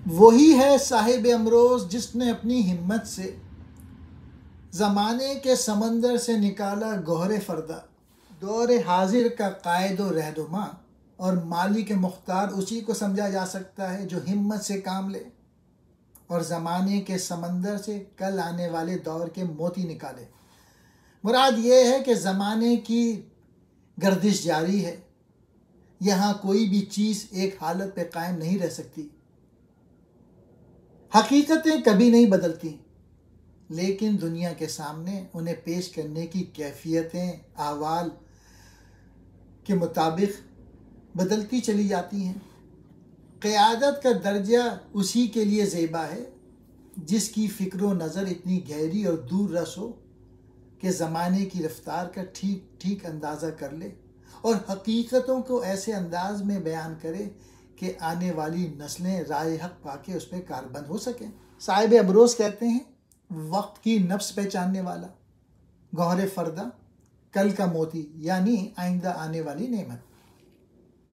वही है साहिब अमरोज़ जिसने अपनी हिम्मत से ज़माने के समंदर से निकाला गौहर फ़रदा। दौर हाजिर का कायद व रहनुमा और मालिक मुख्तार उसी को समझा जा सकता है जो हिम्मत से काम ले और ज़माने के समंदर से कल आने वाले दौर के मोती निकाले। मुराद ये है कि ज़माने की गर्दिश जारी है। यहाँ कोई भी चीज़ एक हालत पे कायम नहीं रह सकती। हकीकतें कभी नहीं बदलती, लेकिन दुनिया के सामने उन्हें पेश करने की कैफियतें अहवाल के मुताबिक बदलती चली जाती हैं। क़यादत का दर्जा उसी के लिए ज़ेबा है जिसकी फ़िक्र व नज़र इतनी गहरी और दूर रस हो कि ज़माने की रफ्तार का ठीक ठीक अंदाज़ा कर ले और हकीकतों को ऐसे अंदाज में बयान करे कि आने वाली नस्लें राय हक पाके उस पर कारबंद हो सकें। साहिब अबरोज़ कहते हैं, वक्त की नफ्स पहचानने वाला, गौहर फ़रदा, कल का मोती यानी आइंदा आने वाली नेमत।